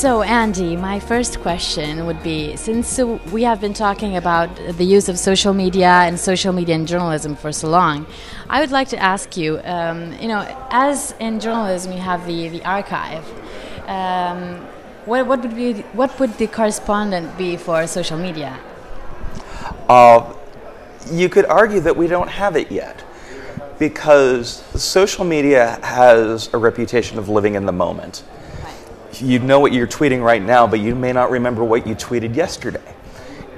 So, Andy, my first question would be, since we have been talking about the use of social media and social media in journalism for so long, I would like to ask you, as in journalism you have the archive, what would the correspondent be for social media? You could argue that we don't have it yet, because social media has a reputation of living in the moment. You know what you're tweeting right now, but you may not remember what you tweeted yesterday.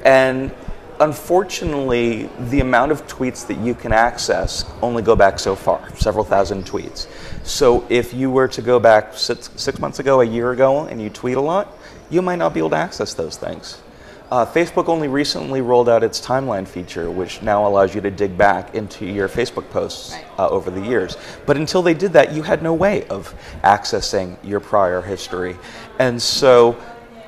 And unfortunately, the amount of tweets that you can access only go back so far, several thousand tweets. So if you were to go back 6 months ago, a year ago, and you tweet a lot, you might not be able to access those things. Facebook only recently rolled out its timeline feature, which now allows you to dig back into your Facebook posts over the years. But until they did that, you had no way of accessing your prior history. And so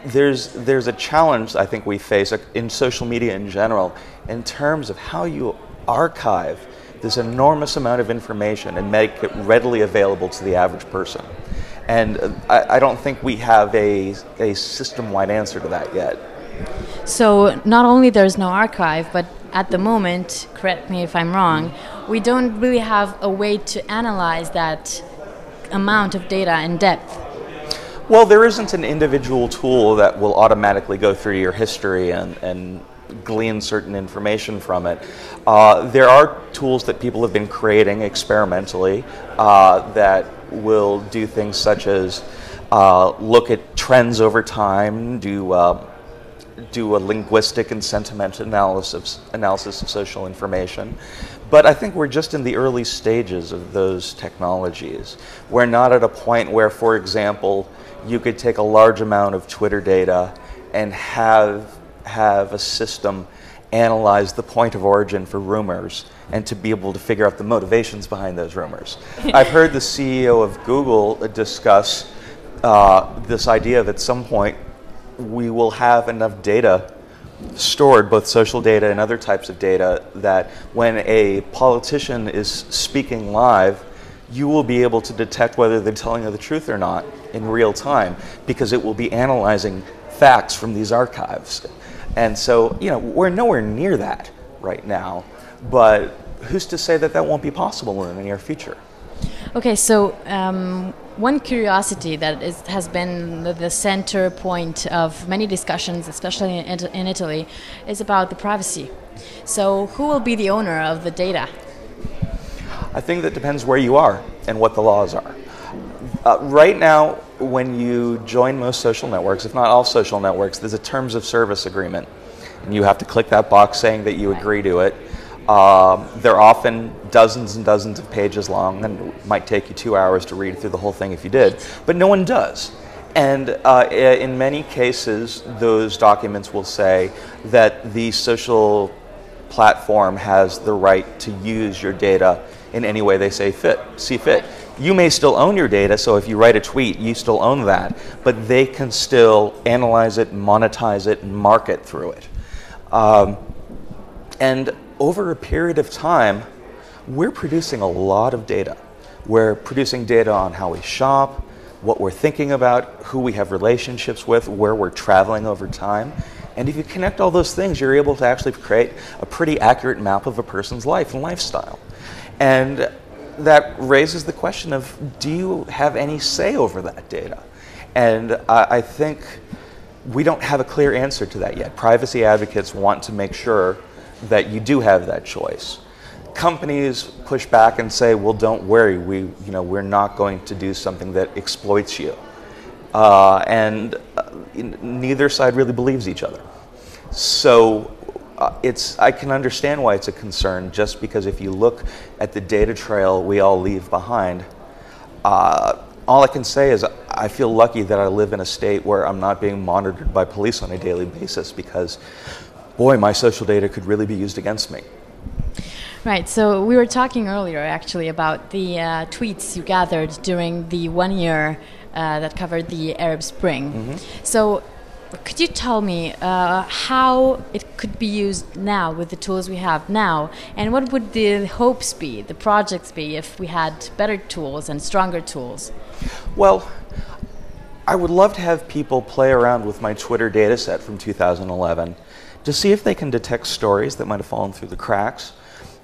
there's a challenge I think we face in social media in general in terms of how you archive this enormous amount of information and make it readily available to the average person. And I don't think we have a system-wide answer to that yet. So not only there's no archive, but at the moment, correct me if I'm wrong, we don't really have a way to analyze that amount of data in depth. Well, there isn't an individual tool that will automatically go through your history and glean certain information from it. There are tools that people have been creating experimentally that will do things such as look at trends over time, do a linguistic and sentiment analysis of social information. But I think we're just in the early stages of those technologies. We're not at a point where, for example, you could take a large amount of Twitter data and have a system analyze the point of origin for rumors and to be able to figure out the motivations behind those rumors. I've heard the CEO of Google discuss this idea of at some point we will have enough data stored, both social data and other types of data, that when a politician is speaking live, you will be able to detect whether they're telling you the truth or not in real time, because it will be analyzing facts from these archives. And so, we're nowhere near that right now, but who's to say that that won't be possible in the near future? Okay, so one curiosity that has been the center point of many discussions, especially in Italy, is about the privacy. So who will be the owner of the data? I think that depends where you are and what the laws are. Right now, when you join most social networks, if not all social networks, there's a terms of service agreement. And you have to click that box saying that you agree to it. They're often dozens and dozens of pages long, and it might take you 2 hours to read through the whole thing if you did, but no one does. And in many cases, those documents will say that the social platform has the right to use your data in any way they see fit. You may still own your data, so if you write a tweet, you still own that, but they can still analyze it, monetize it, and market through it. And over a period of time, we're producing a lot of data. We're producing data on how we shop, what we're thinking about, who we have relationships with, where we're traveling over time. And if you connect all those things, you're able to actually create a pretty accurate map of a person's life and lifestyle. And that raises the question of, do you have any say over that data? And I think we don't have a clear answer to that yet. Privacy advocates want to make sure that you do have that choice. Companies push back and say, well, don't worry, we're not going to do something that exploits you. And neither side really believes each other. So I can understand why it's a concern, just because if you look at the data trail we all leave behind, all I can say is I feel lucky that I live in a state where I'm not being monitored by police on a daily basis, because boy, my social data could really be used against me. Right, so we were talking earlier actually about the tweets you gathered during the 1 year that covered the Arab Spring. Mm-hmm. So could you tell me how it could be used now with the tools we have now, and what would the hopes be, the projects be, if we had better tools and stronger tools? Well, I would love to have people play around with my Twitter data set from 2011 to see if they can detect stories that might have fallen through the cracks,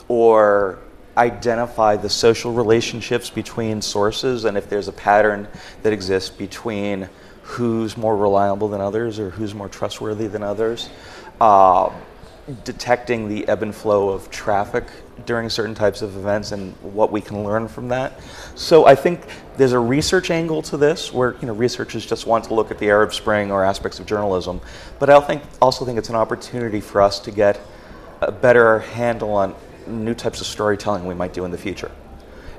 or identify the social relationships between sources, and if there's a pattern that exists between who's more reliable than others or who's more trustworthy than others. Detecting the ebb and flow of traffic during certain types of events and what we can learn from that. So I think there's a research angle to this where researchers just want to look at the Arab Spring or aspects of journalism, but I also think it's an opportunity for us to get a better handle on new types of storytelling we might do in the future.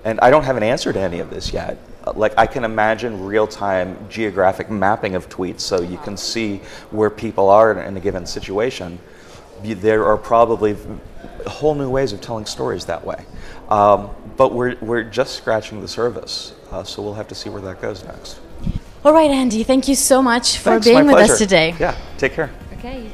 And I don't have an answer to any of this yet. Like, I can imagine real-time geographic mapping of tweets so you can see where people are in a given situation. There are probably whole new ways of telling stories that way. But we're just scratching the surface, so we'll have to see where that goes next. All right, Andy, thank you so much for Thanks, being my with pleasure. us today. Yeah, take care. Okay.